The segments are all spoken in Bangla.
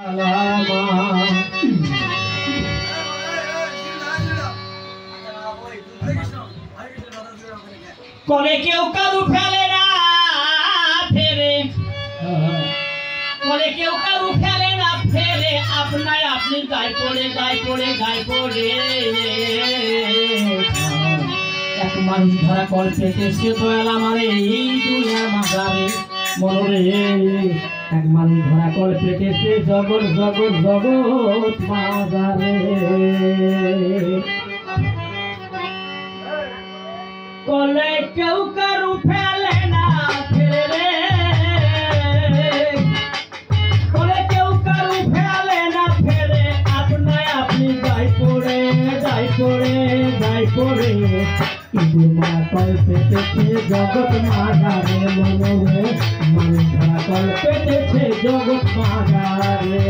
কলে কেউ কারু ফেলে না ফেরে, কলে কেউ কারু ফেলে না ফেরে, আপনায় আপনি গায়ে পড়ে গায়ে পড়ে গায়ে পড়ে। এক মানুষ ধরা কল পেতেছে দয়াল আমার এই দুনিয়ার মাঝারে মনরে। এক মানুষ ধরা কল পেতেছে জগৎ জগৎ জগৎ মাঝারে। কলে কেউ কারু ফেলে না ফেলে, কলে কেউ কারু ফেলে না ফেলে, আপনায় আপনি গায়ে পড়ে গায়ে পড়ে গায়ে পড়ে। ইঁদুর মারা কল পেতেছে জগৎ মাঝারে মনরে, মানুষ ধরা কল পেতেছে জগৎ মাঝারে।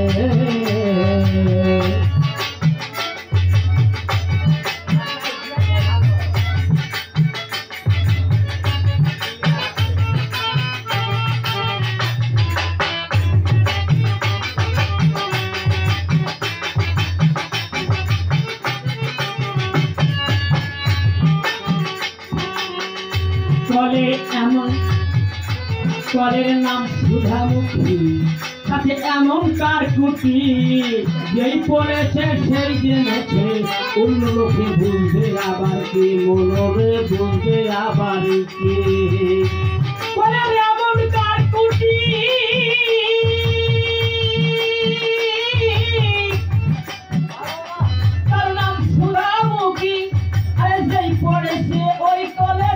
কলে এমন, কলের নাম সুধামুখী, সাথে এমন কার কুটি, যেই পড়েছে সেই জেনেছে, অন্য লোকে বুঝবে আবার কি, মনরে বুঝবে আবার কি। কলের এমন কার কুটি, তার নাম সুধামুখী, আরে যেই পড়েছে ওই কলে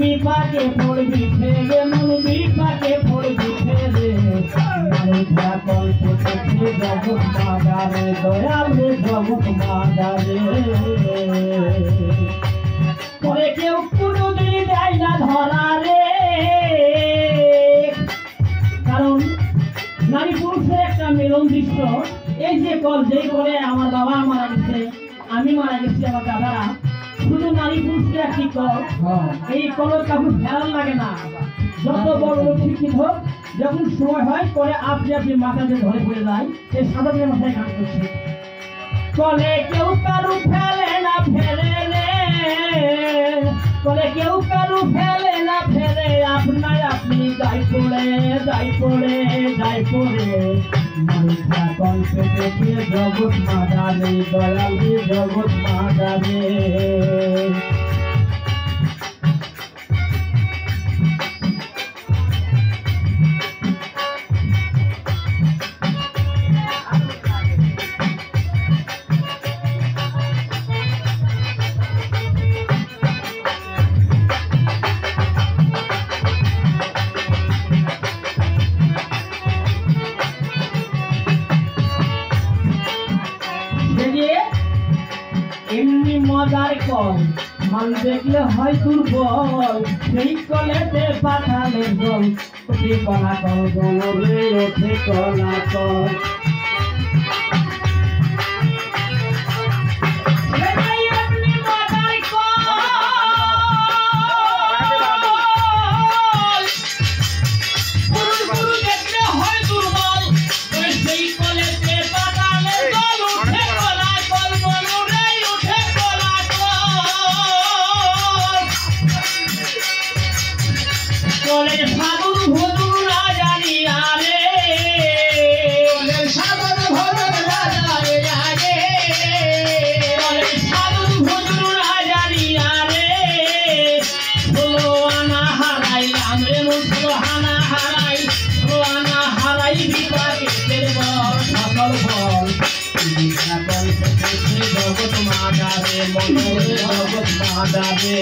বিপাকে পড়বি ফেলে, মন বিপাকে পড়বি ফেলে। মানুষ ধরা কল পেতেছে জগৎ মাঝারে দয়াল রে জগৎ মাঝারে। পরে কেউ কোনোদিন দেয় না ধরা রে, কারণ নারী পুরুষের একটা মিলন দৃশ্য। এই যে কল, যেই করে আমার বাবা মারা গেছে, আমি মারা গেছি, আমার দাদারা, শুধু নারী পুরুষকে একটি কল, এই কলের কাপড় ফেরার লাগে না। যত বড় শিক্ষিত হোক, যখন সময় হয় করে আপনি আপনি মাথা দিয়ে ধরে পড়ে যায়, সেই সাদা দিয়ে মাথায় কাজ করছে। কলে কেউ কারু ফেলে না ফেলে রে, কলে কেউ কারু ফেলে না ফেলে, আপনায় আপনি গায়ে পড়ে গায়ে পড়ে গায়ে পড়ে। মানুষ কল পেতেছে জগৎ মাঝারে দয়াল রে জগৎ মাঝারে। এমনি মজার কল, মাল দেখলে হয় দুর্বল, সেই কলেতে পাঠালে জল, ওঠে কলা কল গনরে ওঠে কলা কল। জগৎ মাঝারে মনরে জগৎ মাঝারে।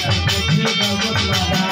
করছে জগৎ বাবা